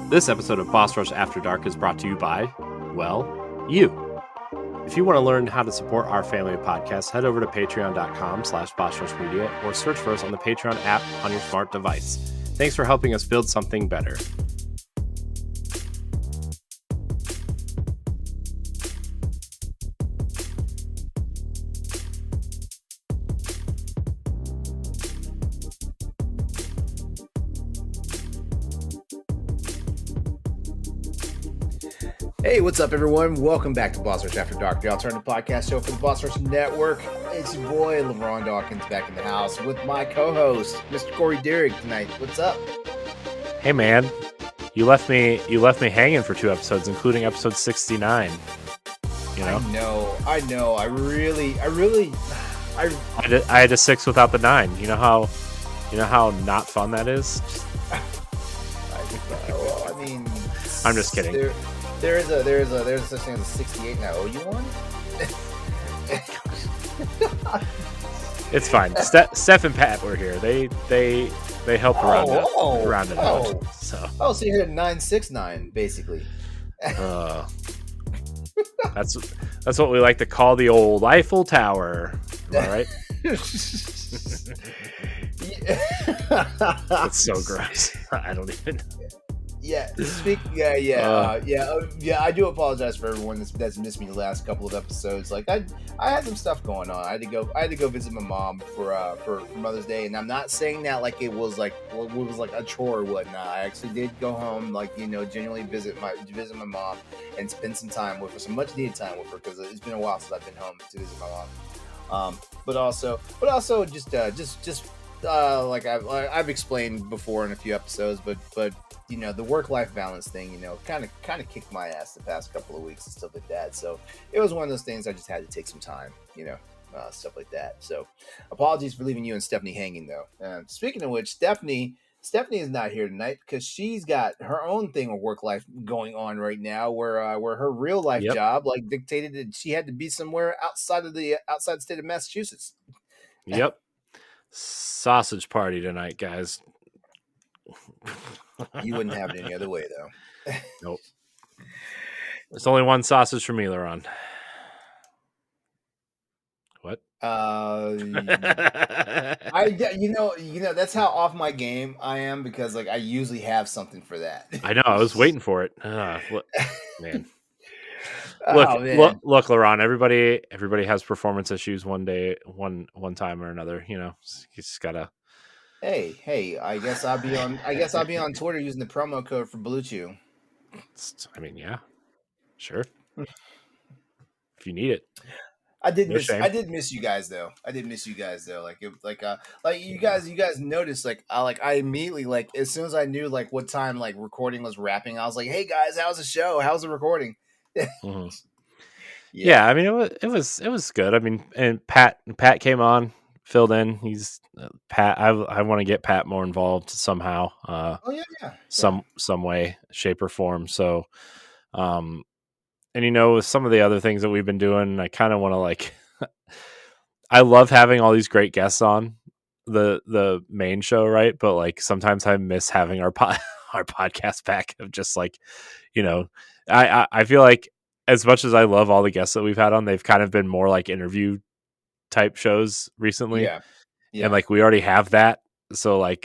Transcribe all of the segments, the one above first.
This episode of Boss Rush After Dark is brought to you by, well, you. If you want to learn how to support our family of podcasts, head over to patreon.com/bossrushmedia or search for us on the Patreon app on your smart device. Thanks for helping us build something better. Hey, what's up, everyone? Welcome back to Boss Rush After Dark, the alternative podcast show for the Boss Rush Network. It's your boy, LeRon Dawkins, back in the house with my co-host, Mr. Corey Derrick, tonight. What's up? Hey, man. You left me hanging for 2 episodes, including episode 69. You know? I know. I had a 6 without the 9. You know how not fun that is? I'm just kidding. There's such thing as a 68 now. Oh, you want it? It's fine. Steph and Pat were here. They helped round it out. So you're at 969 basically. That's what we like to call the old Eiffel Tower. Am I right? That's so gross. I don't even. I do apologize for everyone that's missed me the last couple of episodes. Like I had some stuff going on. I had to go visit my mom for Mother's Day, and I'm not saying that like it was like a chore or whatnot. I actually did go home, genuinely visit my mom and spend some time with her, some much needed time with her, because it's been a while since I've been home to visit my mom. But also just like I've explained before in a few episodes, but the work-life balance thing, kind of kicked my ass the past couple of weeks and stuff like that. So it was one of those things I just had to take some time, stuff like that. So apologies for leaving you and Stephanie hanging, though. Speaking of which, Stephanie is not here tonight because she's got her own thing of work life going on right now, where her real life job dictated that she had to be somewhere outside the state of Massachusetts. Yep. Sausage party tonight, guys. You wouldn't have it any other way, though. Nope. There's only one sausage for me, LeRon. What? That's how off my game I am, because I usually have something for that. I know. I was waiting for it. Man. Look, LeRon. Everybody has performance issues one time or another. You just gotta. Hey! I guess I'll be on Twitter using the promo code for Blue Chew. I mean, yeah, sure. If you need it. I did miss you guys though. Like you guys noticed, I immediately, as soon as I knew what time recording was wrapping, I was like, hey guys, how's the show? How's the recording? Mm-hmm. Yeah, I mean it was good. I mean, and Pat came on, filled in. He's Pat. I want to get Pat more involved somehow. Some way, shape, or form. So, and with some of the other things that we've been doing, I kind of want to I love having all these great guests on the main show, right? But sometimes I miss having our podcast back of just I feel like, as much as I love all the guests that we've had on, they've kind of been more interview type shows recently. Yeah. And we already have that. So I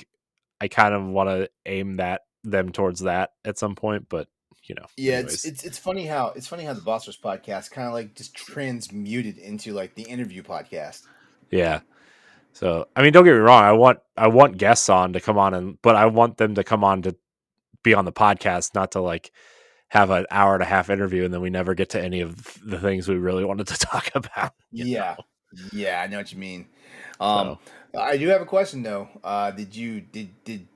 kind of want to aim them towards that at some point, but anyways. It's funny how the Boss Rush podcast kind of just transmuted into the interview podcast. Yeah. So, I mean, don't get me wrong. I want guests on to come on, but I want them to come on to be on the podcast, not to have an hour and a half interview and then we never get to any of the things we really wanted to talk about. Yeah, I know what you mean. I do have a question though. Did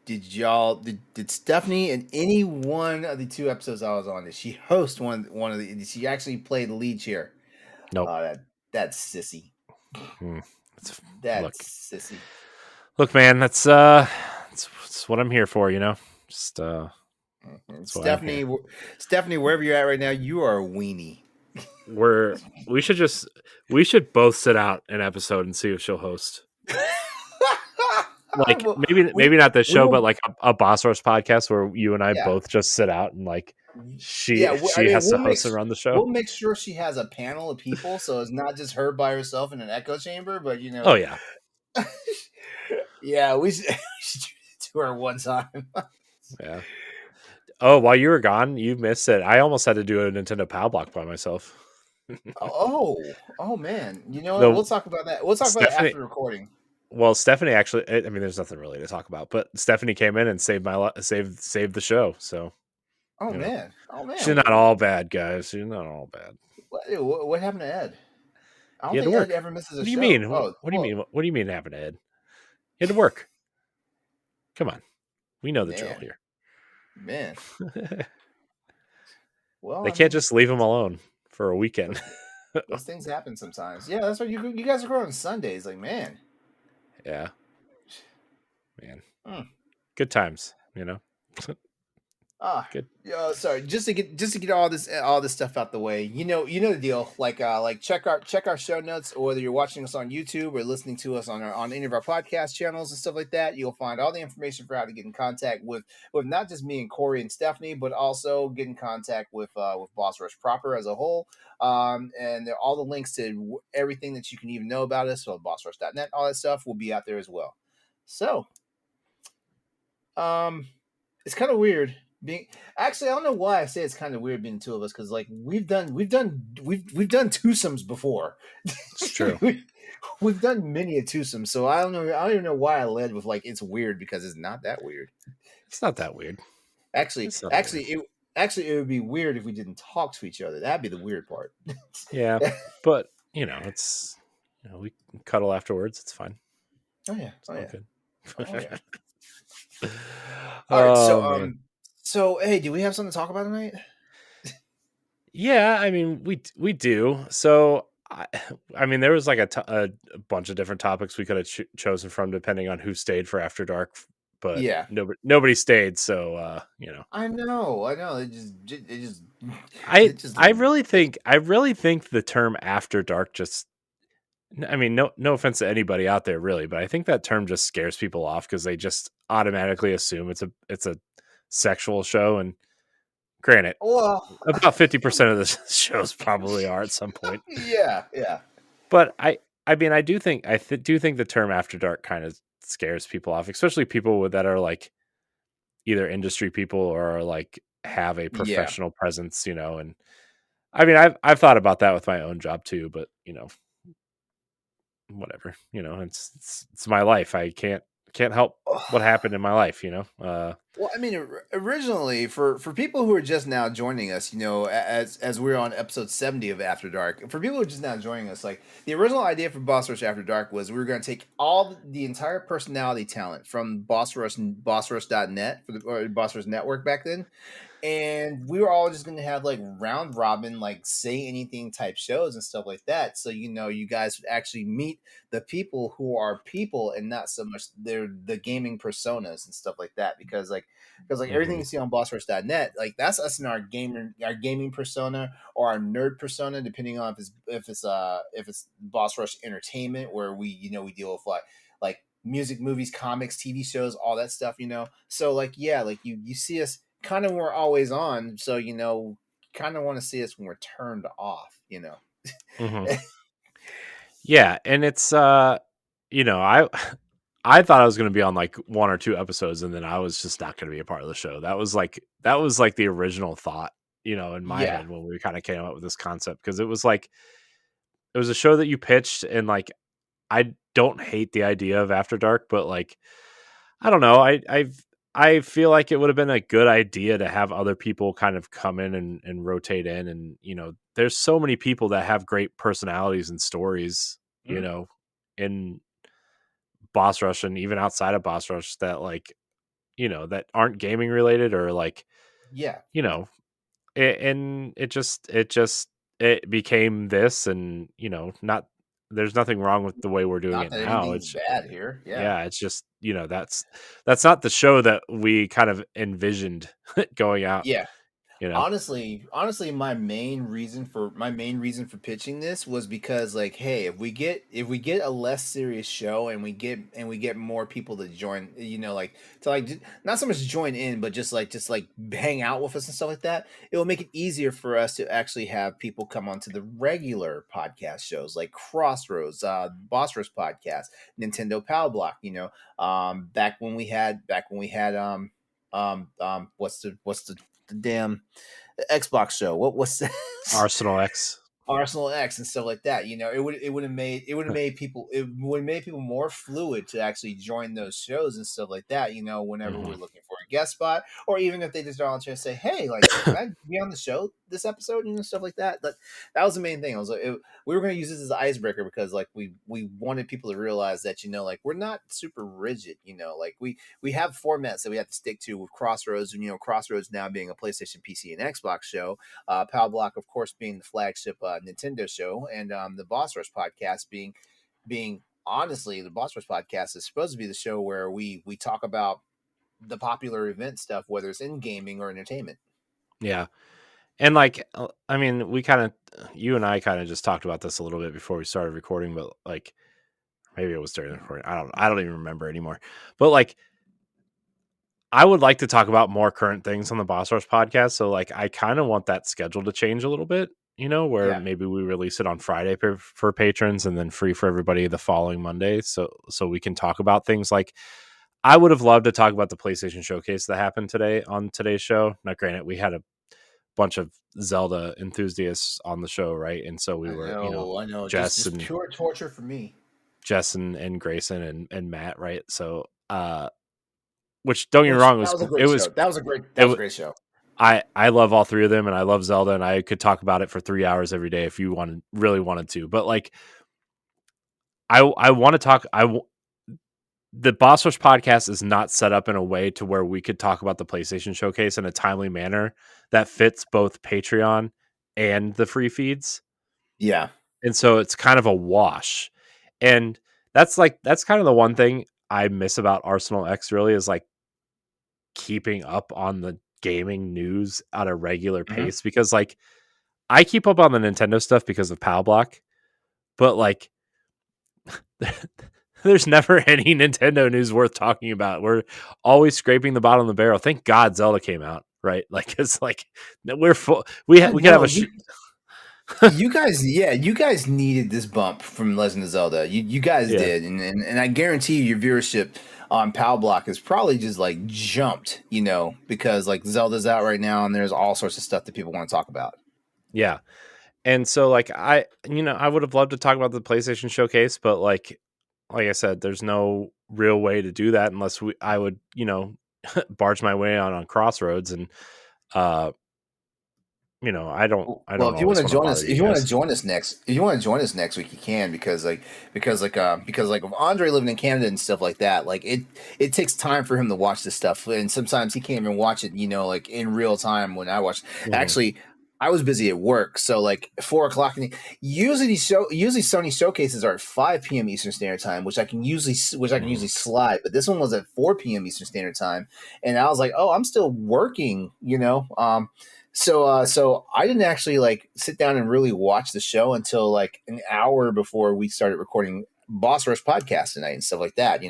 Stephanie in any one of the 2 episodes I was on, did she host one of the? Did she actually play the lead chair? Nope. That's sissy. Sissy. Look, man, that's what I'm here for. Just Stephanie, wherever you're at right now, you are a weenie. We should both sit out an episode and see if she'll host. like Well, maybe not this we show, but will. like a Boss Rush podcast where you and I Yeah, both just sit out and like yeah. I she mean, has to host and run the show. we'll make sure she has a panel of people, so it's not just her by herself in an echo chamber. But Oh yeah, yeah, we should do it to her one time. yeah. Oh, while you were gone, you missed it. I almost had to do a Nintendo Power Block by myself. Oh man. You know what? The We'll talk about that. We'll talk about it Stephanie, after the recording. well, Stephanie actually. I mean, there's nothing really to talk about, but Stephanie came in and saved the show. So Oh you know, man. Oh man. she's not all bad, guys. She's not all bad. What happened to Ed? I He don't had to think Ed work. ever misses a What do you show. mean? Oh What do you well, mean? What do you mean having Ed? He had to work. Come on, we know the drill man, here. man. Well, They I can't mean, just leave him alone for a weekend. those things happen sometimes. Yeah, that's why you guys are going on Sundays. Like, man. Yeah, man. Hmm. Good times, Ah, Good. yeah. Sorry, just to get all this stuff out the way. You know the deal. Like check our show notes, or whether you're watching us on YouTube or listening to us on any of our podcast channels and stuff like that. You'll find all the information for how to get in contact with not just me and Corey and Stephanie, but also get in contact with Boss Rush proper as a whole. And all the links to everything that you can even know about us, so bossrush.net, all that stuff will be out there as well. So, um, it's kind of weird being. Actually, I don't know why I say it's kind of weird being two of us, because like we've done twosomes before. It's true. We've done many a twosome, so I don't know. I don't even know why I led with like it's weird, because it's not that weird. It's not that weird. Actually, It's not that actually, weird. it would be weird if we didn't talk to each other. That'd be the weird part. Yeah, but it's we can cuddle afterwards. It's fine. Oh yeah, It's oh all yeah, good. oh yeah. All right, Oh man. so hey, do we have something to talk about tonight? Yeah, I mean we do. So I mean there was like a bunch of different topics we could have chosen from depending on who stayed for After Dark, but Yeah, nobody stayed. So I know, I know. It just, I it just. I really think the term After Dark just. I mean, no offense to anybody out there, really, but I think that term just scares people off because they just automatically assume it's a sexual show. And granted, Well, about 50% of the shows probably are at some point. yeah, yeah. But I mean, I do think do think the term After Dark kind of scares people off, especially people that are like either industry people or like have a Yeah. professional presence, And I mean, I've thought about that with my own job too, but whatever, it's my life. I can't help what happened in my life. Well, I mean, originally for people who are just now joining us, as we're on episode 70 of After Dark, for people who are just now joining us, like the original idea for Boss Rush After Dark was we were going to take all the entire personality talent from Boss Rush and BossRush.net or Boss Rush Network back then, and we were all just going to have like round robin, like say anything type shows and stuff like that. So you guys would actually meet the people who are people and not so much they're the gaming personas and stuff like that. Because everything Mhm. you see on BossRush.net, like that's us in our gaming persona or our nerd persona, depending on if it's Boss Rush Entertainment, where we deal with like music, movies, comics, TV shows, all that stuff. So like yeah, like you see us kind of when we're always on, so kind of want to see us when we're turned off. Mhm. Yeah, and it's I I thought I was going to be on like one or two episodes, and then I was just not going to be a part of the show. That was like the original thought, in my Yeah. head when we kind of came up with this concept, because it was like it was a show that you pitched, and like I don't hate the idea of After Dark, but like I don't know, I feel like it would have been a good idea to have other people kind of come in and rotate in, and there's so many people that have great personalities and stories, Mhm. in Boss Rush and even outside of Boss Rush that like that aren't gaming related or like Yeah. you know and it became this, and not there's nothing wrong with the way we're doing Not it that now. anything's It's bad here. Yeah. yeah, it's just that's not the show that we kind of envisioned going out, Yeah. you know? Honestly, my main reason for pitching this was because, like, hey, if we get a less serious show and we get more people to join, like, to like not so much join in, but just like hang out with us and stuff like that, it will make it easier for us to actually have people come onto the regular podcast shows like Crossroads, Boss Rush podcast, Nintendo Power Block. Back when we had what's the damn Xbox show. What's that? Arsenal X. Arsenal X and stuff like that. It would have made people more fluid to actually join those shows and stuff like that. Whenever Mhm. we're looking for a guest spot, or even if they just volunteer and say, "Hey, like, can I be on the show this episode?" Stuff like that. That was the main thing. I was like, we were going to use this as an icebreaker because, like, we wanted people to realize that like, we're not super rigid. Like, we have formats that we have to stick to with Crossroads, and Crossroads now being a PlayStation, PC, and Xbox show. Power Block, of course, being the flagship Nintendo show, and the Boss Rush podcast being honestly, the Boss Rush podcast is supposed to be the show where we talk about the popular event stuff, whether it's in gaming or entertainment. Yeah. And like, I mean, you and I kind of just talked about this a little bit before we started recording, but like, maybe it was during the recording. I don't even remember anymore. But like, I would like to talk about more current things on the Boss Rush podcast. So like, I kind of want that schedule to change a little bit, where Yeah. maybe we release it on Friday for patrons and then free for everybody the following Monday. So we can talk about things like, I would have loved to talk about the PlayStation showcase that happened today on today's show. Now, granted, we had a bunch of Zelda enthusiasts on the show, right? And so we were, I know, Jess just and pure torture for me. and Grayson and Matt, right? So, which don't get me wrong, That was a it great was show. That was a great show. I love all three of them, and I love Zelda, and I could talk about it for 3 hours every day if you really wanted to. But like, I want to talk. The Boss Rush podcast is not set up in a way to where we could talk about the PlayStation Showcase in a timely manner that fits both Patreon and the free feeds. Yeah. And so it's kind of a wash. And that's kind of the one thing I miss about Arsenal X really is like keeping up on the gaming news at a regular Mm-hmm. pace, because like I keep up on the Nintendo stuff because of Pal Block, but like there's never any Nintendo news worth talking about. We're always scraping the bottom of the barrel. Thank God Zelda came out, right? Like it's like we're full. We could have a. You guys, yeah, you guys needed this bump from Legend of Zelda. You guys Yeah. did, and I guarantee you, your viewership on Power Block has probably just like jumped, because like Zelda's out right now, and there's all sorts of stuff that people want to talk about. Yeah. And so like I would have loved to talk about the PlayStation showcase, but like I said, there's no real way to do that unless I would, barge my way on Crossroads, and I Well, don't always want to bother if you you want to guys. join us next week, you can because with Andre living in Canada and stuff like that, like it takes time for him to watch this stuff, and sometimes he can't even watch it, like in real time when I watch. Mhm. Actually, I was busy at work, so like 4 o'clock. Usually Sony showcases are at 5 p.m. Eastern Standard Time, which I can usually Mhm. slide. But this one was at 4 p.m. Eastern Standard Time, and I was like, oh, I'm still working, So I didn't actually like sit down and really watch the show until like an hour before we started recording Boss Rush podcast tonight and stuff like that. So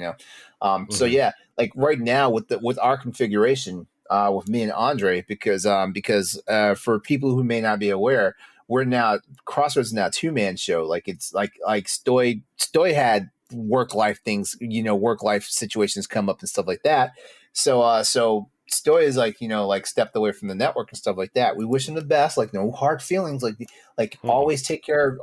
Mhm. yeah, like right now with our configuration, with me and Andre, because for people who may not be aware, we're now Crossroads is now a 2-man show. Like it's like Stoy had work life things, work life situations come up and stuff like that. So Stoy is like, like stepped away from the network and stuff like that. We wish him the best, like no hard feelings, like Mhm. always take care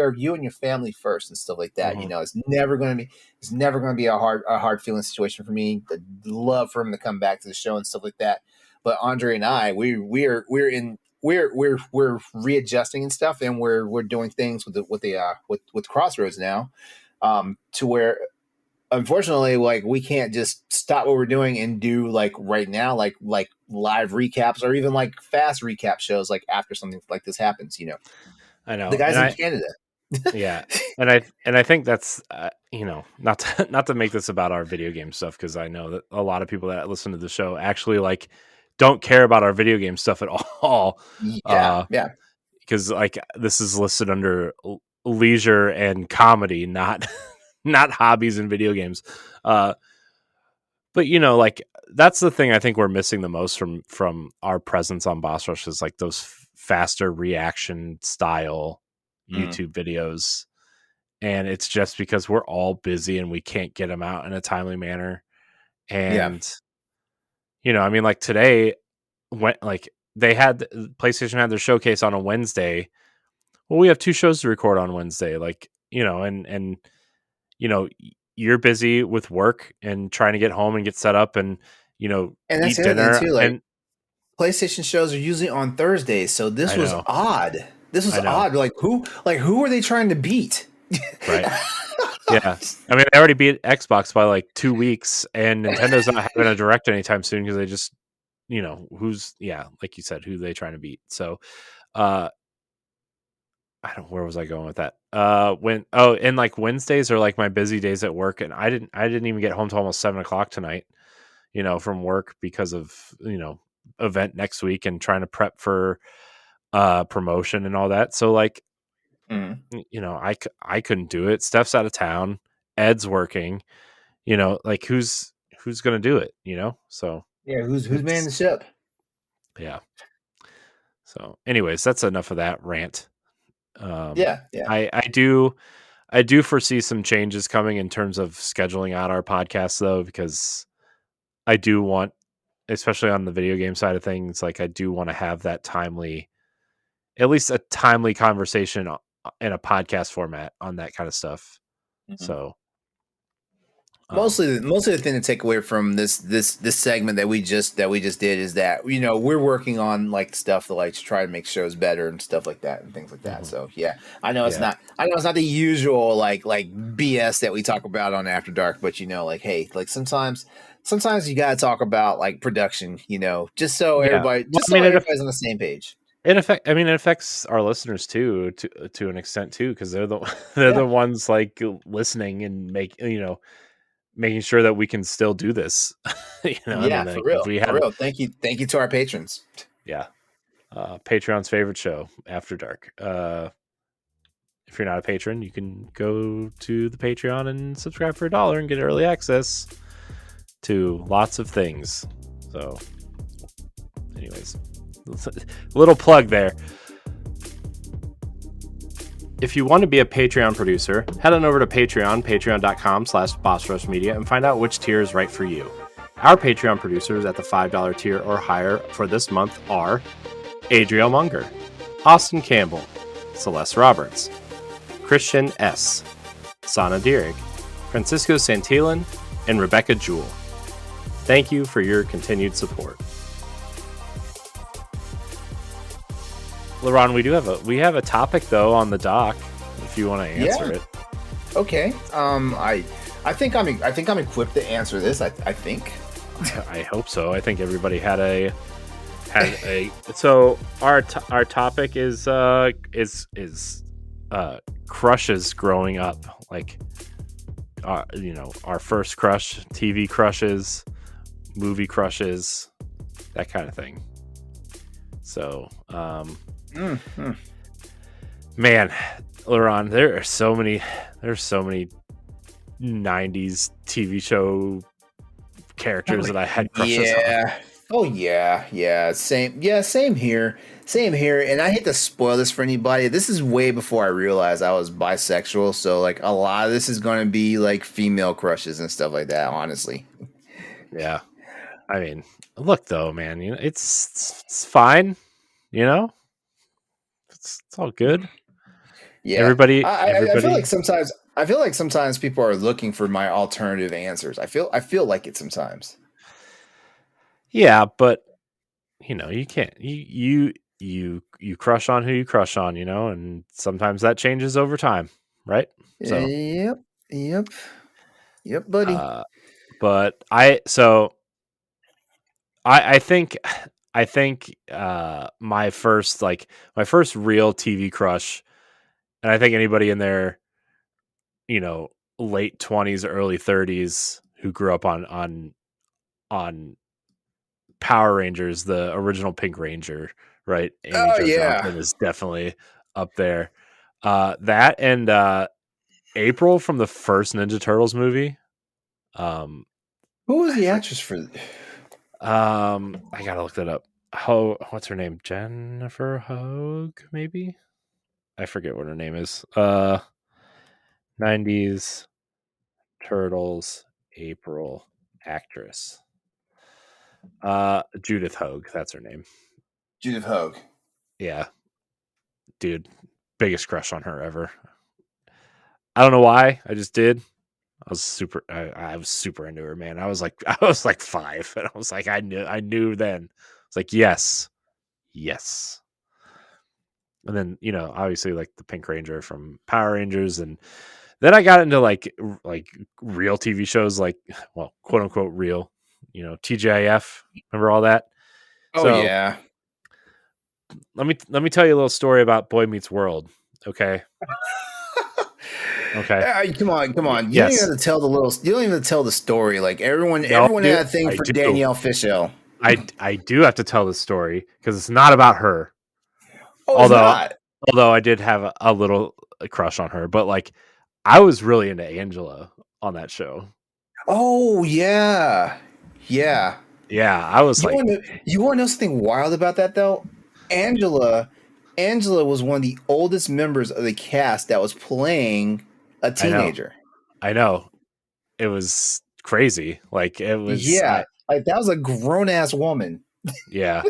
of you and your family first and stuff like that. Mhm. It's never gonna be a hard feeling situation for me. I'd love for him to come back to the show and stuff like that. But Andre and I, we're readjusting and stuff, and we're doing things with Crossroads now, to where unfortunately, like we can't just stop what we're doing and do like right now, like live recaps or even like fast recap shows like after something like this happens. I The know. guys in Canada. Yeah. And I think that's not not to make this about our video game stuff, because I know that a lot of people that listen to the show actually like don't care about our video game stuff at all. Yeah, yeah. Because like this is listed under leisure and comedy, not not hobbies and video games. But like that's the thing I think we're missing the most from our presence on Boss Rush is like those faster reaction style Mm. YouTube videos, and it's just because we're all busy and we can't get them out in a timely manner. Yeah. And I mean, like today, when like PlayStation had their showcase on a Wednesday. Well, we have 2 shows to record on Wednesday, like and you're busy with work and trying to get home and get set up and And that's eat the other thing dinner. too. Like And PlayStation shows are usually on Thursdays, so this I was know, odd. This was I know, odd. Like who are they trying to beat? right? Yeah, I mean, they already beat Xbox by like 2 weeks, and Nintendo's not having a direct anytime soon because they just, like you said, who they trying to beat. So, uh, where was I going with that? And like Wednesdays are like my busy days at work, and I didn't even get home till almost 7 o'clock tonight, from work because of event next week and trying to prep for promotion and all that. So like, Mm. I couldn't do it. Steph's out of town. Ed's working. Like who's gonna do it? So Yeah, who's manning it's the ship? yeah. So, anyways, that's enough of that rant. Um, Yeah, yeah. I do foresee some changes coming in terms of scheduling out our podcast though, because I do want, especially on the video game side of things, like I do want to have that timely, at least a timely conversation in a podcast format on that kind of stuff. Mhm. So, um, Mostly the thing to take away from this segment that we just did is that we're working on like stuff to like try to make shows better and stuff like that and things like that. mhm. So yeah, Yeah, I know it's not the usual like BS that we talk about on After Dark, but like hey, like sometimes you gotta talk about like production, just so yeah. everybody Well, just I so mean, everybody's on the same page. it affects our listeners too, to an extent too, because they're the they're Yeah, the ones like listening and making sure that we can still do this. I mean, yeah, like if we for had, real. Thank you to our patrons. yeah, Patreon's favorite show, After Dark. If you're not a patron, you can go to the Patreon and subscribe for $1 and get early access to lots of things. So, anyways, little plug there. If you want to be a Patreon producer, head on over to Patreon, patreon.com/bossrushmedia, and find out which tier is right for you. Our Patreon producers at the $5 tier or higher for this month are Adriel Munger, Austin Campbell, Celeste Roberts, Christian S., Sana Dierig, Francisco Santillan, and Rebecca Jewell. Thank you for your continued support. LeRon, we have a topic though on the dock. If you want to answer Yeah. it, Okay. I think I'm equipped to answer this. I think. I hope so. I think everybody had a. So our topic is crushes growing up, like our first crush, TV crushes, movie crushes, that kind of thing. So man, LeRon, there's so many 90s TV show characters that I had crushes on. Yeah. Oh yeah, yeah. Same. Yeah, same here. Same here. And I hate to spoil this for anybody. This is way before I realized I was bisexual. So like a lot of this is going to be like female crushes and stuff like that. Honestly. Yeah. I mean, look though, man, it's fine, you know? It's all good. Yeah. Everybody I feel like everybody sometimes people are looking for my alternative answers. I feel like it sometimes. Yeah, but you can't you crush on who you crush on, and sometimes that changes over time, right? So, Yep. Yep. Yep, buddy. uh but I think my first real TV crush, and I think anybody in their, you know, late 20s, early 30s who grew up on Power Rangers, the original Pink Ranger, right? Amy Oh Jo yeah. Johnson is definitely up there. That and April from the first Ninja Turtles movie. Who was I the for, actress for? I gotta look that up. What's her name? Jennifer Hogue, maybe. I forget what her name is. 90s Turtles April actress. Judith Hogue, that's her name. Judith Hogue. Yeah, dude, biggest crush on her ever. I don't know why, I just did. I was super into her, man. I was like I was like 5, and I was like I knew then. It's like yes. And then obviously like the Pink Ranger from Power Rangers, and then I got into like real TV shows, like, well, quote unquote real, TGIF. Remember all that? Oh So yeah. let me tell you a little story about Boy Meets World. Okay. Okay. Come on, come on. You don't even Yes. have to tell the little. You don't even have to tell the story. Like No, everyone dude, had a thing I for do. Danielle Fishel. I do have to tell this story because it's not about her. Oh, it's Although not. although I did have a little crush on her, but like I was really into Angela on that show. Oh yeah, yeah. Yeah, I was like, You want to know something wild about that though? Angela, Angela was one of the oldest members of the cast that was playing a I know, teenager. I know, it was crazy. Like it was, Yeah, like that was a grown ass woman. yeah,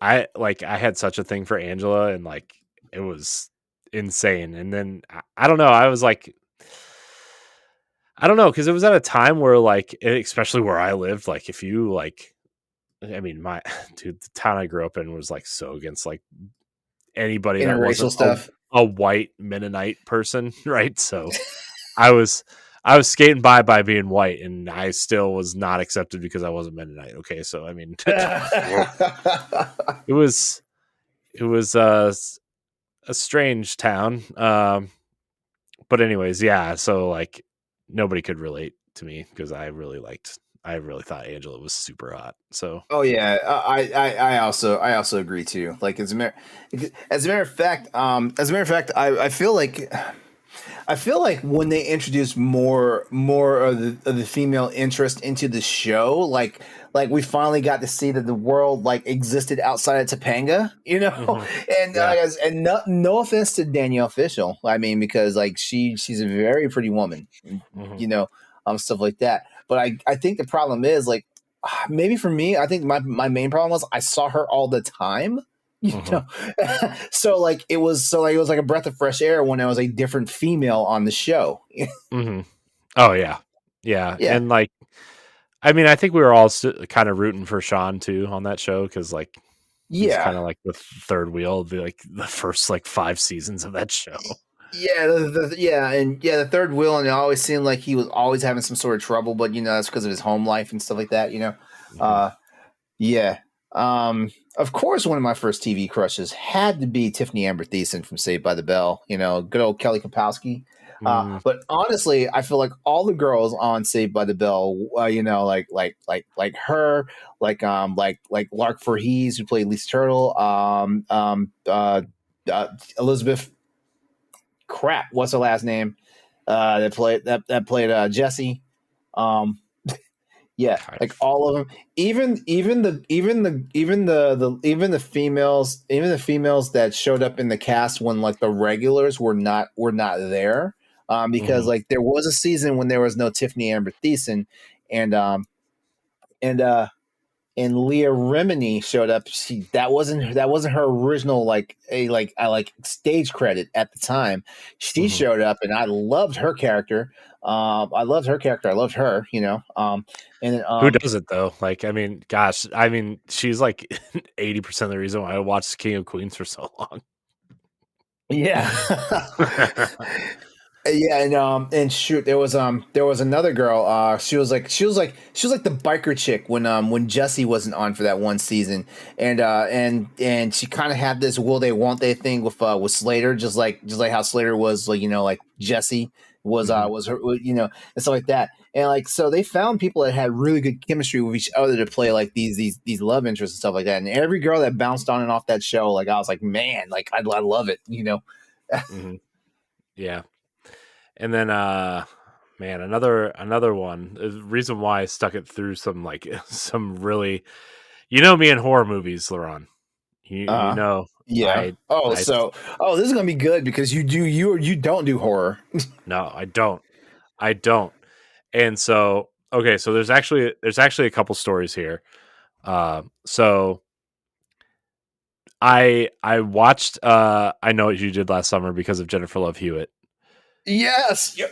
I had such a thing for Angela, and like it was insane. And then I don't know, I was like, I don't know, because it was at a time where like, especially where I lived, like if you like, I mean, my dude, the town I grew up in was like so against like anybody that Interracial wasn't stuff. a white Mennonite person, right? So I was I was skating by being white, and I still was not accepted because I wasn't Mennonite. Okay, so I mean, it was it was a strange town. But anyways, yeah. So like nobody could relate to me because I really thought Angela was super hot. So Oh yeah, I also agree too. Like as a matter of fact, I feel like when they introduce more of the female interest into the show, like we finally got to see that the world like existed outside of Topanga, mhm, and yeah. and no offense to Danielle Fishel, I mean because like she's a very pretty woman, Hmm. you know, stuff like that. But I think the problem is like maybe for me, I think my main problem was I saw her all the time. You Hmm. know, so like it was like a breath of fresh air when there was a different female on the show. Hmm. Oh yeah, yeah, Yeah, and like I mean, I think we were all kind of rooting for Sean too on that show because like he's yeah, kind of like the third wheel of like the first like 5 seasons of that show. yeah, the third wheel, and it always seemed like he was always having some sort of trouble, but that's because of his home life and stuff like that. Hmm. Uh, Yeah. Of course, one of my first TV crushes had to be Tiffany Amber Thiessen from Saved by the Bell. Good old Kelly Kapowski. Mm, But honestly, I feel like all the girls on Saved by the Bell, like her, like Lark Voorhees who played Lisa Turtle, Elizabeth. Crap, what's her last name? That played Jesse. Um, Yeah, kind like of. all of them. Even the females that showed up in the cast when like the regulars were not there. Because Hmm. like there was a season when there was no Tiffany Amber Thiessen, and and uh and Leah Remini showed up. That wasn't her original like stage credit at the time. She Hmm. showed up, and I loved her character. I loved her character. I loved her. And then, Who doesn't though? Like, I mean, gosh, I mean, she's like 80% of the reason why I watched King of Queens for so long. yeah. Yeah, and shoot, there was another girl. She was like the biker chick when Jesse wasn't on for that one season, and she kind of had this will they won't they thing with Slater, just like how Slater was like like Jesse was Hmm. was her and stuff like that. And like, so they found people that had really good chemistry with each other to play like these love interests and stuff like that. And every girl that bounced on and off that show, like I was like, man, like I love it, you know. Mm-hmm. Yeah. And then man, another one. The reason why I stuck it through some like some really, me in horror movies, LeRon. You know Yeah. I Oh, I so this is gonna be good because you don't do horror. no, I don't. And so okay, so there's actually a couple stories here. So I watched I Know What You Did Last Summer because of Jennifer Love Hewitt. Yes. Yeah.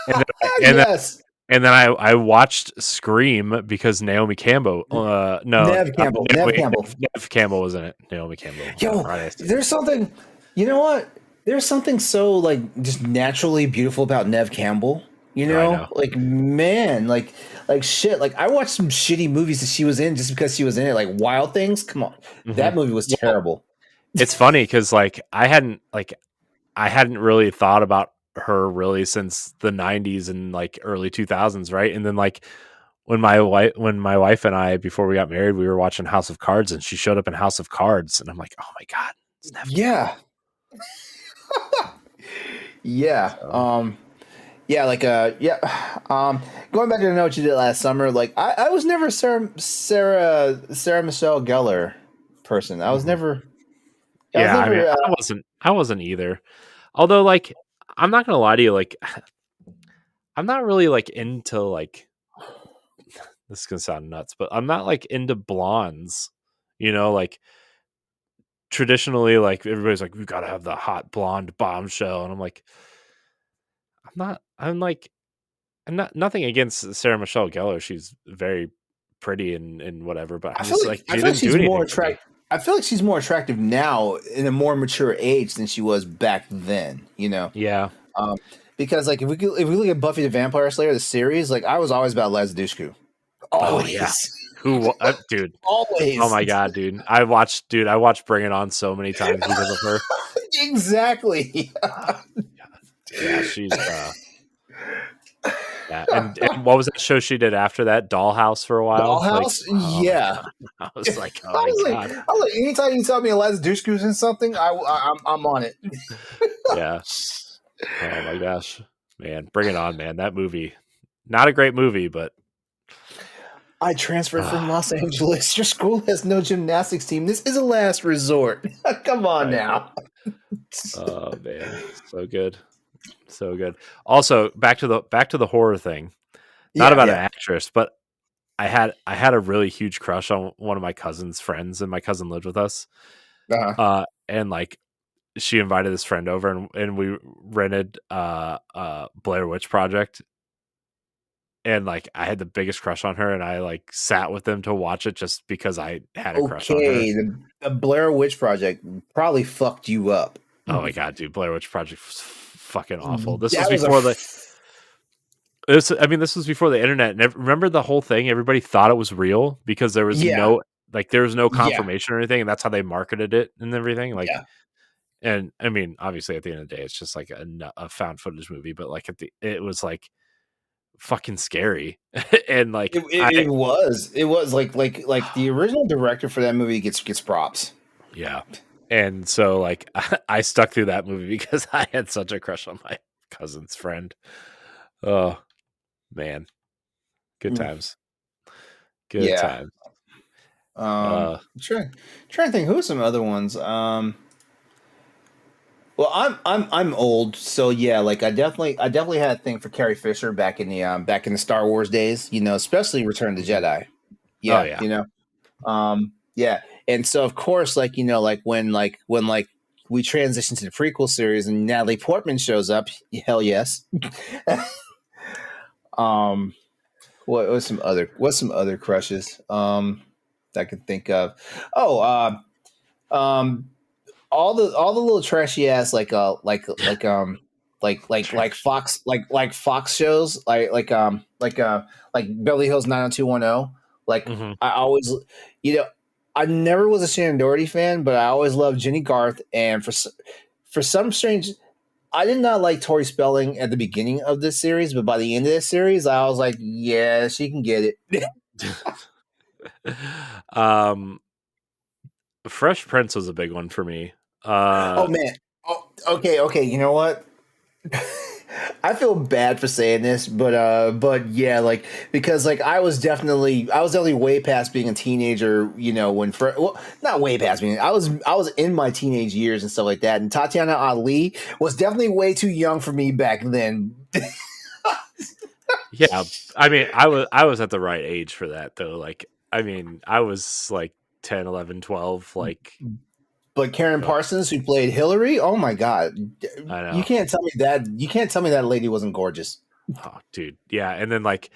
And then, and then, Yes. and then I watched Scream because Naomi Campbell. No, Nev Campbell. Nev Campbell was in it. Naomi Campbell. Yo, Right. there's something. You know what? There's something so like just naturally beautiful about Nev Campbell. You I know, know. like man, like shit. Like I watched some shitty movies that she was in just because she was in it. Like Wild Things. Come on, Mm-hmm. that movie was Well, terrible. it's funny because I hadn't really thought about her really since the 90s and like early 2000s, right? And then like when my wife and I, before we got married, we were watching House of Cards and she showed up in House of Cards and I'm like, oh my god, it's Nev Campbell. Yeah, yeah. So, Yeah, like going back to Know What You Did Last Summer, like I was never Sarah Michelle Gellar person. mhm. I was Yeah, I mean, never I wasn't either. Although like I'm not gonna lie to you, like I'm not really like into like this is gonna sound nuts, but I'm not like into blondes. Like traditionally, like everybody's like, we gotta have the hot blonde bombshell, and I'm like, I'm not. I'm not nothing against Sarah Michelle Gellar. She's very pretty and whatever, but I'm just like I she feel like didn't do she's more anything for me. attract. I feel like she's more attractive now in a more mature age than she was back then. You know, Yeah. um, because like if we look at Buffy the Vampire Slayer the series, like I was always about Les Dushku. Oh yeah. Always, Dude? Oh always. my god, dude! I watched Bring It On so many times because of her. Exactly. Ah, God. Yeah, she's yeah. And what was that show she did after that? Dollhouse for a while. Like, Dollhouse, oh my yeah. god, I was like, oh my god, I was like, anytime you tell me Eliza Dushku's in something, I'm on it. yeah. Oh my gosh, man, Bring It On, man. That movie, not a great movie, but I transferred from ah, Los Angeles. Your school has no gymnastics team. This is a last resort. Come on I know. now. Oh man, so good, so good. Also, back to the horror thing. Not Yeah, about an yeah. actress, but I had a really huge crush on one of my cousin's friends, and my cousin lived with us. Uh-huh. And like she invited this friend over, and we rented Blair Witch Project, and like I had the biggest crush on her, and I like sat with them to watch it just because I had a crush on her. Okay, the Blair Witch Project probably fucked you up. Oh my god, dude, Blair Witch Project was fucking awful. This was That was a before the this was before the internet. And remember the whole thing? Everybody thought it was real because there was yeah, no yeah, confirmation or anything, and that's how they marketed it and everything. Like, yeah. and I mean, obviously, at the end of the day, it's just like a found footage movie. But like it was like fucking scary, and like It was like the original director for that movie gets props. yeah, and so like I stuck through that movie because I had such a crush on my cousin's friend. Oh man, good Mm, times, good yeah. times. I'm trying to think who are some other ones. Well, I'm old, so yeah. Like I definitely had a thing for Carrie Fisher back in the Star Wars days. You know, especially Return of the Mhm. Jedi. Oh Yeah, yeah. you know. Yeah, and so of course, like you know, like when we transition to the prequel series and Natalie Portman shows up. Hell yes. um, what's some other crushes that I can think of? Oh, um, all the little trashy ass like Fox like Fox shows like Beverly Hills 90210. Like Hmm. I always, you know, I never was a Shannon Doherty fan, but I always loved Jenny Garth, and for some strange, I did not like Tori Spelling at the beginning of this series, but by the end of this series, I was like, yeah, she can get it. um, Fresh Prince was a big one for me. Oh man. Oh, okay. You know what? I feel bad for saying this, but yeah, like because like I was definitely way past being a teenager, well, not way past being I was in my teenage years and stuff like that, and Tatiana Ali was definitely way too young for me back then. Yeah, I mean, I was at the right age for that though. Like, I mean, I was like 10, 11, 12. Like, But Karen uh, Parsons, who played Hillary, oh my god, I you know. can't tell me that you can't tell me that lady wasn't gorgeous. Oh, dude, yeah. And then like,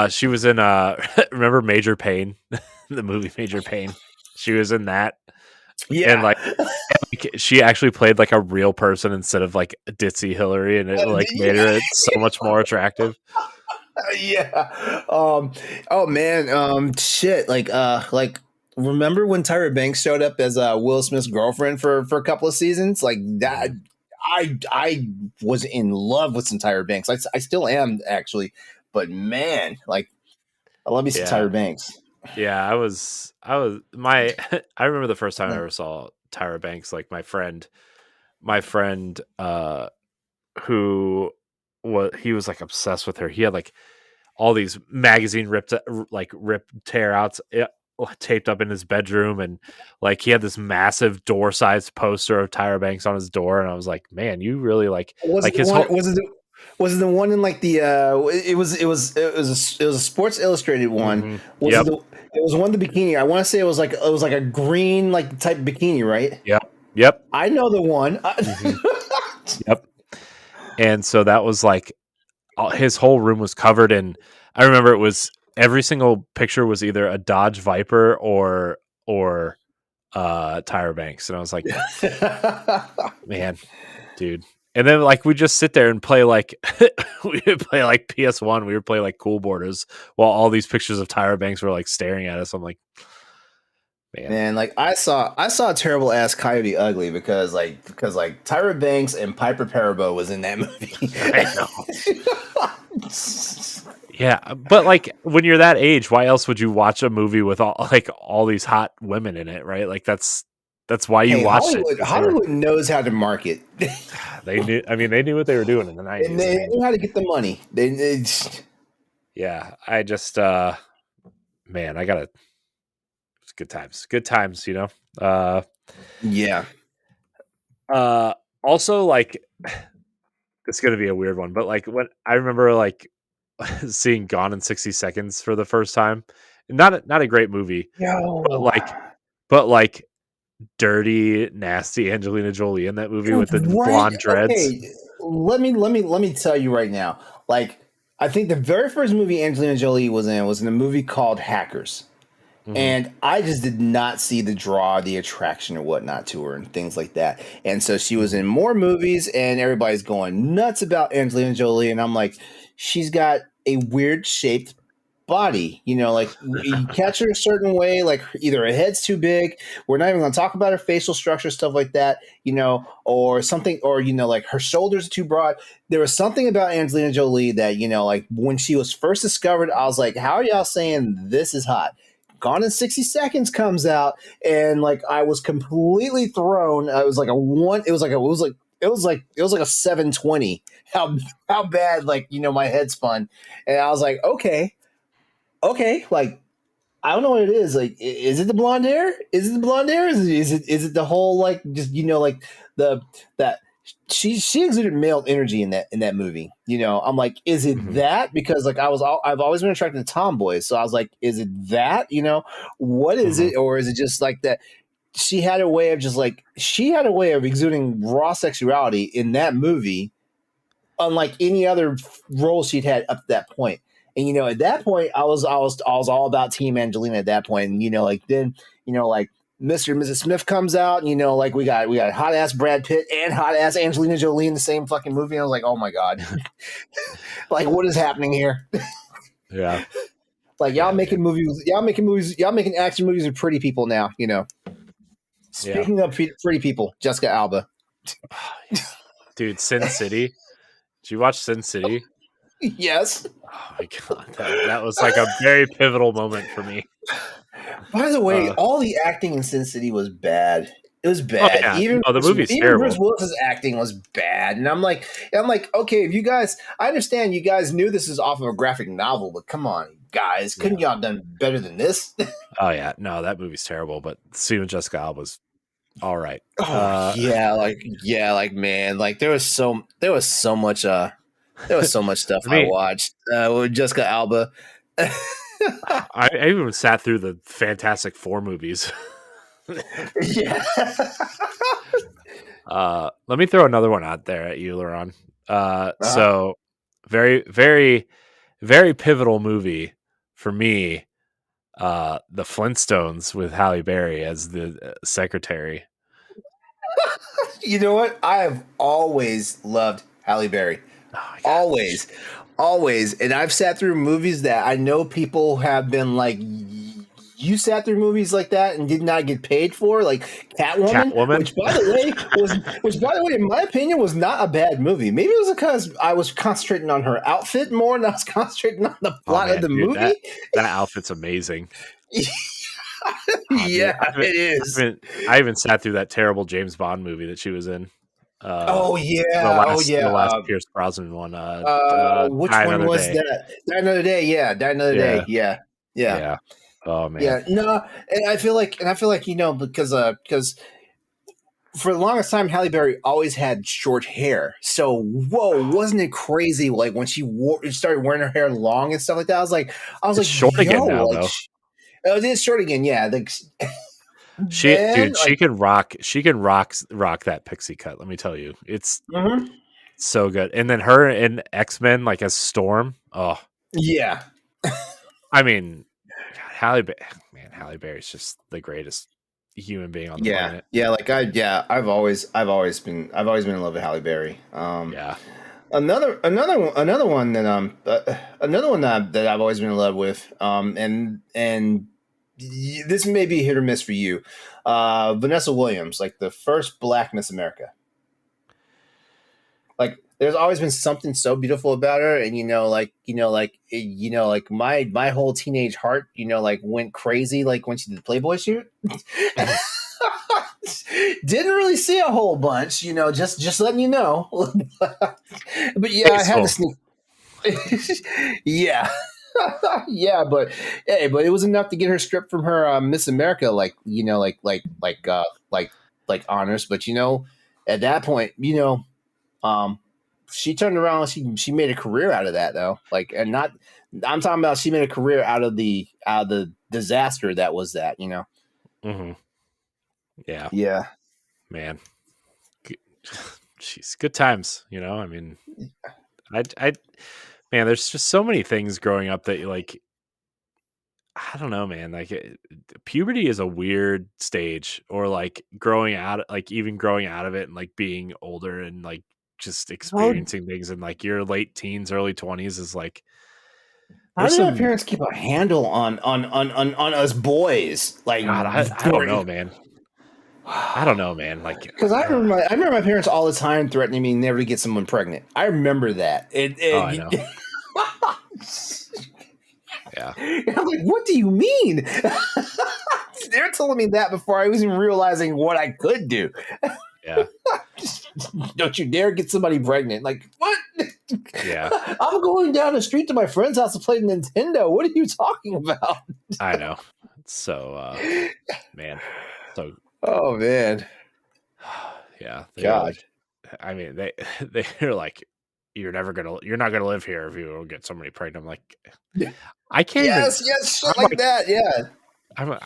she was in remember Major Payne, the movie Major Payne. She was in that, and Yeah, like, she actually played like a real person instead of like ditzy Hillary, and it like made her so much more attractive. yeah. Oh man. Shit. Like. Remember when Tyra Banks showed up as Will Smith's girlfriend for a couple of seasons? Like that. Mhm. I was in love with some Tyra Banks. I still am actually. But man, like I love me some Yeah, Tyra Banks. yeah. I was my. I remember the first time I Like, ever saw Tyra Banks. Like my friend, who was he was like obsessed with her. He had like all these magazine rip tear outs taped up in his bedroom, and like he had this massive door sized poster of Tyra Banks on his door, and I was like, man, you really was it like the his one? whole. Was it the one in like the? It was a Sports Illustrated one. Hmm. Was it Yep. the? It was one the bikini. I want to say it was like a green like type bikini, right? Yep. Yep. I know the one. Hmm. Yep. And so that was like his whole room was covered in. I remember it was every single picture was either a Dodge Viper or Tyra Banks, and I was like, man, dude. And then like we just sit there and play like we would play like PS1, we would play like Cool Borders while all these pictures of Tyra Banks were like staring at us. I'm like, man, Man, like I saw a terrible ass Coyote Ugly because Tyra Banks and Piper Perabo was in that movie. I know. Yeah, but like when you're that age, why else would you watch a movie with all these hot women in it, right? Like that's why you Hey, watched it Hollywood because they were Hollywood knows how to market. they knew. I mean, they knew what they were doing in the And '90s. I they mean, knew how to get the money. They yeah, I just man, I gotta. It's good times, you know. yeah. Uh, also like it's gonna be a weird one, but like when I remember like seeing Gone in 60 Seconds for the first time, not a great movie, but Yo. like dirty, nasty Angelina Jolie in that movie Dude, with the right? blonde dreads. Okay. Let me tell you right now. Like, I think the very first movie Angelina Jolie was in a movie called Hackers. Hmm. And I just did not see the draw, the attraction, or whatnot to her, and things like that. And so she was Hmm. in more movies, and everybody's going nuts about Angelina Jolie. And I'm like, she's got a weird shaped body. Like you catch her a certain way, like either her head's too big. We're not even going to talk about her facial structure, stuff like that. Or something, or like her shoulders are too broad. There was something about Angelina Jolie that like when she was first discovered, I was like, how are y'all saying this is hot? Gone in 60 Seconds comes out, and like I was completely thrown. I was like a one. It was like a 720. How bad my head spun, and I was like, okay, like I don't know what it is. Like, is it the blonde hair? Is it the blonde hair? Is it the whole like just like the that she exuded male energy in that movie. I'm like, is it Hmm. that? Because like I've always been attracted to tomboys, so I was like, is it that? What is Hmm. it, or is it just like that? She had a way of exuding raw sexuality in that movie unlike any other role she'd had up to that point. And at that point, I was all about Team Angelina at that point. And like then, like Mr. and Mrs. Smith comes out, and like we got hot ass Brad Pitt and hot ass Angelina Jolie in the same fucking movie. And I was like, oh my god, like what is happening here? Yeah, Like yeah, man. y'all making action movies with pretty people now. Yeah. Speaking of pretty people, Jessica Alba. Dude, Sin City. Did you watch Sin City? Yes. Oh my god, that was like a very pivotal moment for me. By the way, all the acting in Sin City was bad. It was Oh bad. yeah, no, the movie's Even Bruce terrible. Willis's acting was bad. And I'm like, okay, if you guys, I understand you guys knew this is off of a graphic novel, but come on, guys, couldn't y'all done better than this? Oh yeah, no, that movie's terrible. But Steven Jessica Alba was all right. Oh yeah, man, like there was so much stuff I I mean, watched with Jessica Alba. I even sat through the Fantastic Four movies. Yeah. Let me throw another one out there at you, LeRon. So very, very, very pivotal movie for me. The Flintstones with Halle Berry as the secretary. You know what? I have always loved Halle Berry. Oh my God. Always. And I've sat through movies that I know people have been like, you sat through movies like that and did not get paid for, like Catwoman. Which by the way, in my opinion, was not a bad movie. Maybe it was because I was concentrating on her outfit more than I was concentrating on the plot of the movie. That outfit's amazing. Yeah, it is. I even sat through that terrible James Bond movie that she was in. The last Pierce Brosnan one. Which one was that? Die Another Day. Yeah, Die Another Day. Yeah. Oh man. Yeah. No, and I feel like because for the longest time, Halle Berry always had short hair. So wasn't it crazy? Like when she started wearing her hair long and stuff like that. I was like, short again now though. Oh, it is short again. Yeah. She can rock that pixie cut. Let me tell you, it's so good. And then her in X-Men, like as Storm. Oh yeah. I mean, Halle Berry's just the greatest human being on the planet. Yeah. Like I've always been in love with Halle Berry. Another one that I've always been in love with. And this may be hit or miss for you. Vanessa Williams, like the first Black Miss America. Like there's always been something so beautiful about her, and my whole teenage heart, went crazy like when she did the Playboy shoot. Didn't really see a whole bunch, just letting you know. But yeah, I had to sneak. Yeah. Yeah, but it was enough to get her stripped from her Miss America, honors. But at that point, she turned around. She made a career out of that, though. I'm talking about she made a career out of the disaster that was that. Mm-hmm. Yeah, man. Jeez, good times. I mean, man, there's just so many things growing up that I don't know, man. Puberty is a weird stage, or growing out of it and being older and just experiencing things in your late teens, early 20s is how do our parents keep a handle on us boys? God, I don't know, man. I don't know, man. Because I remember my parents all the time threatening me never to get someone pregnant. I remember that. I know. Yeah. And I'm like, what do you mean? They're telling me that before I was even realizing what I could do. Yeah. Don't you dare get somebody pregnant. Like, what? Yeah. I'm going down the street to my friend's house to play Nintendo. What are you talking about? I know. So, man. So. Oh, man. Yeah. God. I mean, they're like, you're not gonna live here if you don't get somebody pregnant. I'm like, I can't. Yes, shit like that. Yeah. I'm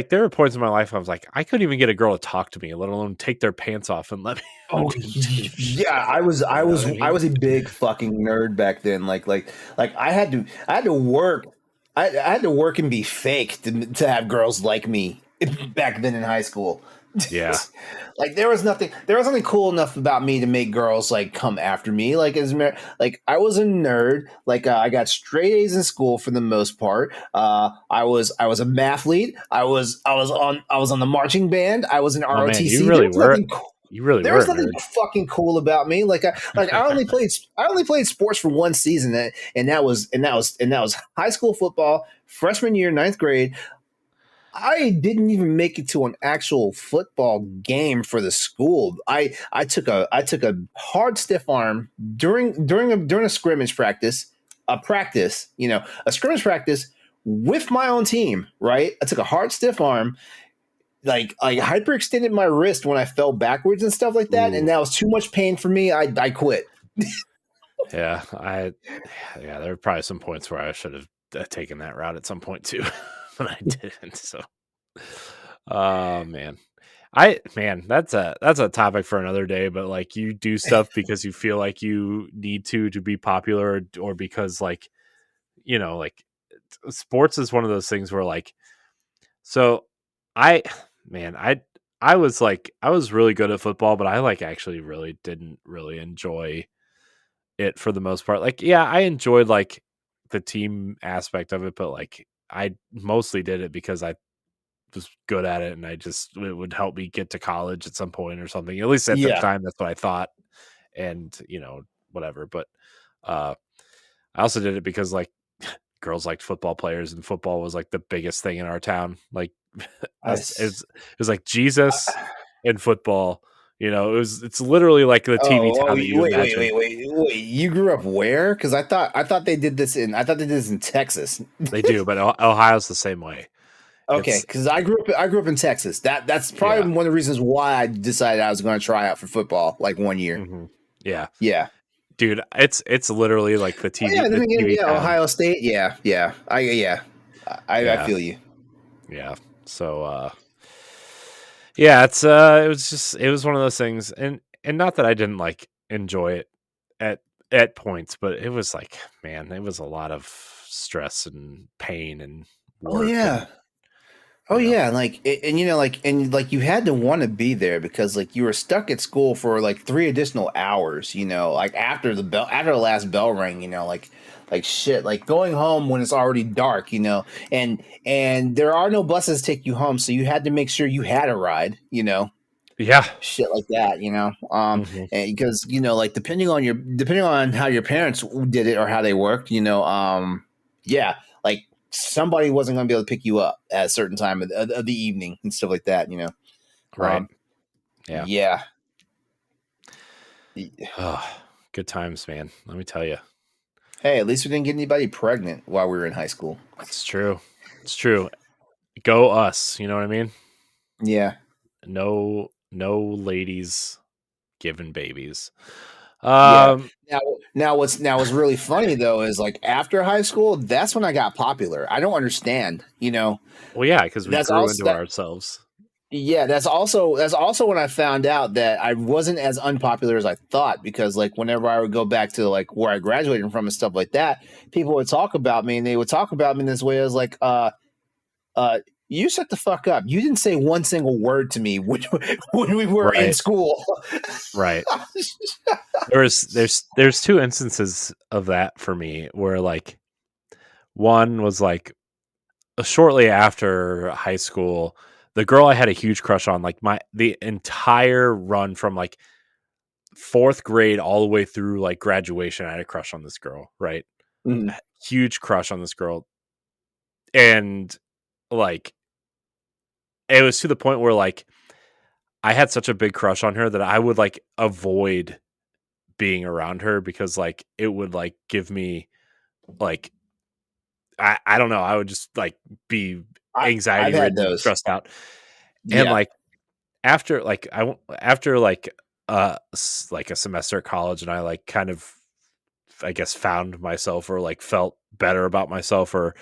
there were points in my life I was like, I couldn't even get a girl to talk to me, let alone take their pants off and let me. Oh yeah, I was a big fucking nerd back then. Like I had to work. I had to work and be fake to have girls like me back then in high school. Yeah. There was nothing cool enough about me to make girls come after me. I was a nerd. I got straight A's in school for the most part. I was a mathlete. I was on the marching band. I was an ROTC. Man, you really were. You really There were was a nothing nerd. fucking cool about me. I only played sports for one season, and that was high school football, freshman year, ninth grade. I didn't even make it to an actual football game for the school. I took a hard stiff arm during a scrimmage practice, a scrimmage practice with my own team. Right, I took a hard stiff arm, like I hyperextended my wrist when I fell backwards and stuff like that, and Ooh, that was too much pain for me. I quit. yeah, yeah, there were probably some points where I should have taken that route at some point too, but I didn't. So, oh man, that's a topic for another day. But like, you do stuff because you feel like you need to be popular, or because like, like sports is one of those things where like, so I, man, I was really good at football, but I like actually really didn't really enjoy it for the most part. Like, yeah, I enjoyed like the team aspect of it, but like I mostly did it because I was good at it, and it would help me get to college at some point or something. At least at the Yeah. time, that's what I thought, and whatever. But I also did it because like girls liked football players, and football was like the biggest thing in our town. Like I, it was like Jesus and football. It's literally like the TV town that you imagine. wait. You grew up where? Because I thought they did this in Texas. They do, but Ohio's the same way. Okay, It's because I grew up in Texas. That's yeah, probably one of the reasons why I decided I was going to try out for football like one year. hmm yeah, Yeah. dude. It's literally like the Oh yeah. TV Then the again, TV yeah. town. Ohio State. Yeah. Yeah. I Yeah, feel you. yeah. So yeah, it was one of those things, and not that I didn't like enjoy it at points, but it was like, man, it was a lot of stress and pain and Oh work, yeah. and Oh you know, yeah, and like you had to want to be there because like you were stuck at school for like 3 additional hours, like after the last bell rang, like shit, like going home when it's already dark, and there are no buses to take you home, so you had to make sure you had a ride, yeah, shit like that, hmm and because like depending on how your parents did it or how they worked, yeah, like somebody wasn't going to be able to pick you up at a certain time of the evening and stuff like that, right, um yeah. yeah. Oh, good times, man. Let me tell you, Hey, at least we didn't get anybody pregnant while we were in high school. it's true. It's true. Go us. You know what I mean? Yeah. No ladies giving babies. Yeah. Um. Now what's really funny though is like after high school, that's when I got popular. I don't understand, Well, yeah, because we that's grew also into ourselves. Yeah, that's also when I found out that I wasn't as unpopular as I thought, because like whenever I would go back to like where I graduated from and stuff like that, people would talk about me, and they would talk about me in this way. I was like, uh you shut the fuck up. You didn't say one single word to me when, when we were in Right. school. Right. There's two instances of that for me where like one was like shortly after high school, the girl I had a huge crush on, like the entire run from like fourth grade all the way through like graduation, I had a crush on this girl, right? Mhm. Huge crush on this girl. And like it was to the point where like I had such a big crush on her that I would like avoid being around her because like it would like give me like I don't know, I would just like be I've anxiety had ridden, those. stressed out. And Yeah. like after like after like like a semester at college, and I like kind of, I guess, found myself or like felt better about myself, or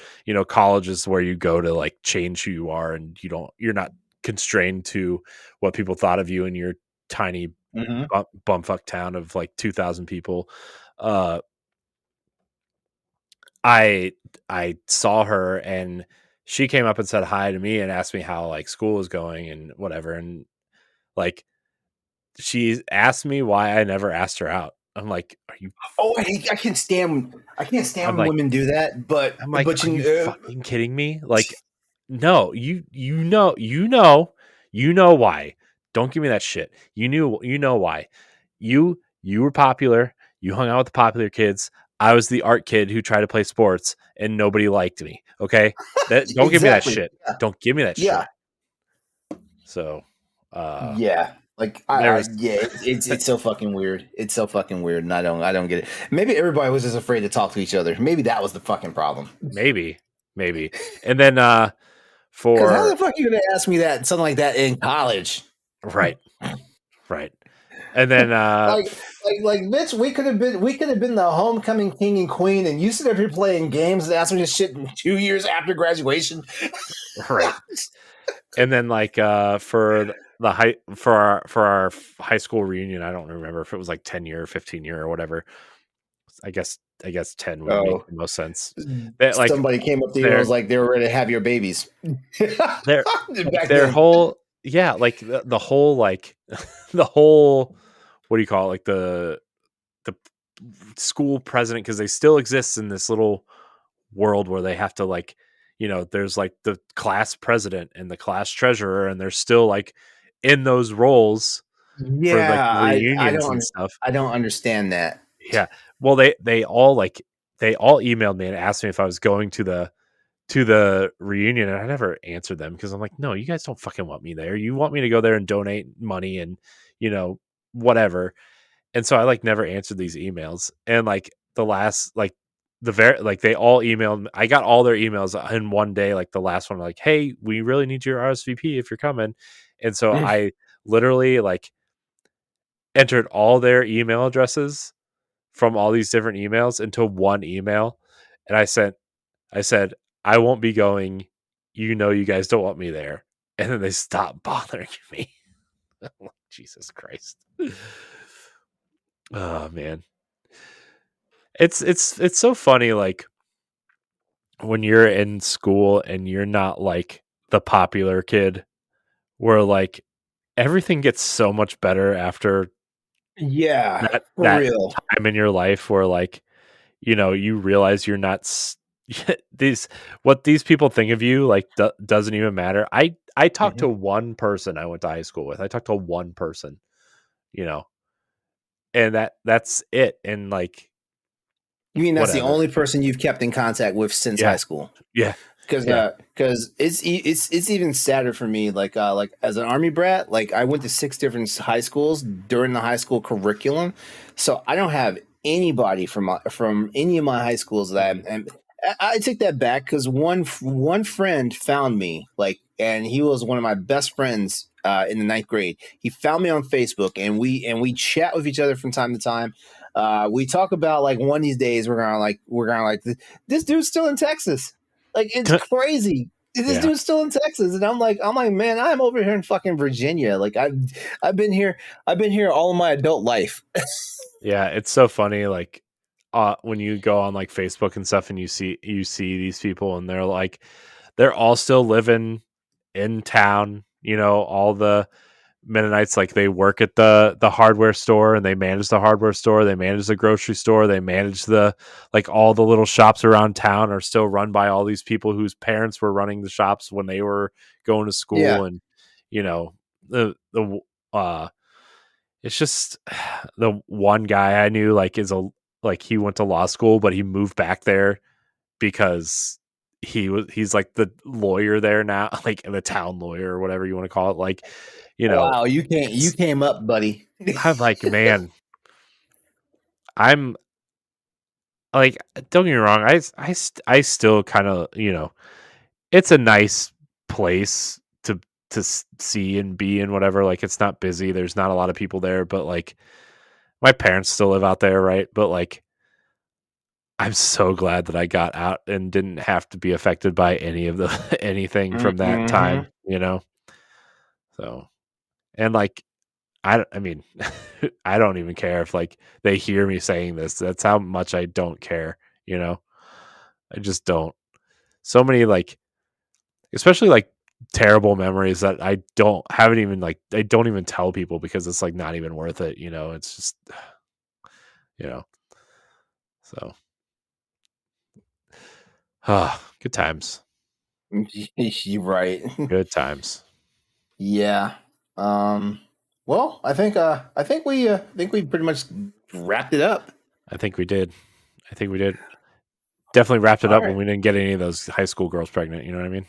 college is where you go to like change who you are, and you're not constrained to what people thought of you in your tiny Hmm. bumfuck town of like 2,000 people. uh I I saw her, and she came up and said hi to me and asked me how like school was going and whatever, and like she asked me why I never asked her out. I'm like, are you Oh, I can't stand I'm when like women do that, I'm like, but are you fucking kidding me? Like, no, you know why. Don't give me that shit. You know why. You were popular. You hung out with the popular kids. I was the art kid who tried to play sports and nobody liked me. Okay? That don't give me that Exactly. shit. Don't give me that Yeah. shit. So, Yeah. Like there's yeah, it's so fucking weird. It's so fucking weird, and I don't get it. Maybe everybody was just afraid to talk to each other. Maybe that was the fucking problem. maybe, and then Because how for the fuck are you gonna ask me that something like that in college? right, right, and then Bitch, we could have been the homecoming king and queen, and you sit up here playing games and ask me this shit 2 years after graduation. right. And then like for the high for our high school reunion, I don't remember if it was like 10 year, 15 year, or whatever. I guess 10 would make Oh, the most sense. That like somebody came up to you and their was like, they were ready to have your babies. their like Back their then. whole like the whole like the whole what do you call it, like the school president, because they still exist in this little world where they have to like, there's like the class president and the class treasurer, and they're still like in those roles for like Yeah, the reunions and stuff. I don't understand that. Yeah. Well, they all emailed me and asked me if I was going to the reunion, and I never answered them because I'm like, no, you guys don't fucking want me there. You want me to go there and donate money and you know whatever. And so I like never answered these emails. And like the last like the very like they all emailed. I got all their emails in one day. Like the last one, like, hey, we really need your RSVP if you're coming. And so I literally like entered all their email addresses from all these different emails into one email, and I said, I won't be going. You guys don't want me there. And then they stopped bothering me. Like, Jesus Christ. Oh man. It's so funny, like when you're in school and you're not like the popular kid, where like everything gets so much better after Yeah, for that real. time in your life where like, you realize you're not these what these people think of you like doesn't even matter. I talked to Mhm. one person I went to high school with. I talked to one person, you know, and that's it. And like You mean that's the whatever. only person you've kept in contact with since high Yeah. school? Yeah. Because Yeah. it's even sadder for me. Like as an army brat, like I went to 6 different high schools during the high school curriculum, so I don't have anybody from any of my high schools that and I take that back because one friend found me like, and he was one of my best friends in the ninth grade. He found me on Facebook, and we chat with each other from time to time. We talk about like one of these days we're gonna like this dude's still in Texas. Like it's crazy. This Yeah. dude's still in Texas, and I'm like, man, I'm over here in fucking Virginia. Like I've been here all of my adult life. Yeah, it's so funny like when you go on like Facebook and stuff and you see these people and they're all still living in town, all the Mennonites, like they work at the hardware store and they manage the hardware store, they manage the grocery store, they manage the like all the little shops around town are still run by all these people whose parents were running the shops when they were going to Yeah. school. And the it's just the one guy I knew like he went to law school, but he moved back there because he's like the lawyer there now, like the town lawyer or whatever you want to call it. Like, Wow, you it's came up, buddy. I'm like, man, I'm like, don't get me wrong, I still kind of, it's a nice place to see and be and whatever. Like, it's not busy. There's not a lot of people there, but like, my parents still live out there, right? But like, I'm so glad that I got out and didn't have to be affected by any of the anything from that Mm-hmm. time, So, and like, I mean, I don't even care if like they hear me saying this. That's how much I don't care, you know. I just don't. So many like, especially like terrible memories that I don't even tell people because it's like not even worth it, It's just, you know. So, good times. You're right. Good times. Yeah. Well, I think we pretty much wrapped it up. I think we did. Definitely wrapped it All up when right. we didn't get any of those high school girls pregnant. You know what I mean?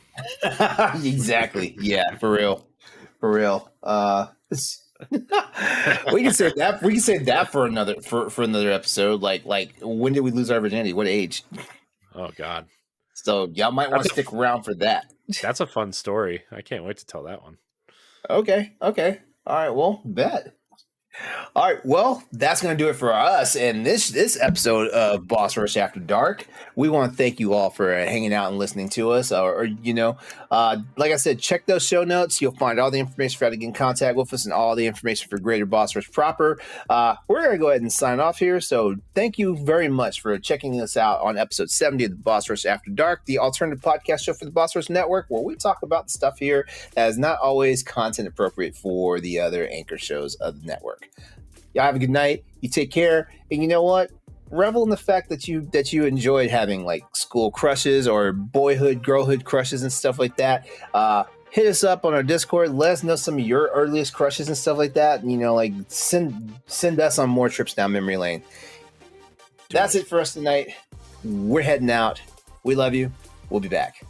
Exactly. Yeah, for real. For real. We can say that. We can say that for another episode. Like when did we lose our virginity? What age? Oh God. So y'all might want to stick around for that. That's a fun story. I can't wait to tell that one. Okay. All right. Well, bet. All right, well, that's going to do it for us in this episode of Boss Rush After Dark. We want to thank you all for hanging out and listening to us. Or like I said, check those show notes. You'll find all the information for how to get in contact with us and all the information for Greater Boss Rush proper. We're going to go ahead and sign off here. So thank you very much for checking us out on episode 70 of the Boss Rush After Dark, the alternative podcast show for the Boss Rush Network, where we talk about the stuff here that is not always content appropriate for the other anchor shows of the network. Y'all have a good night. You take care. And you know what? Revel in the fact that you enjoyed having like school crushes or boyhood, girlhood crushes and stuff like that. Hit us up on our Discord. Let us know some of your earliest crushes and stuff like that. And, like send us on more trips down memory lane. That's it for us tonight. We're heading out. We love you. We'll be back.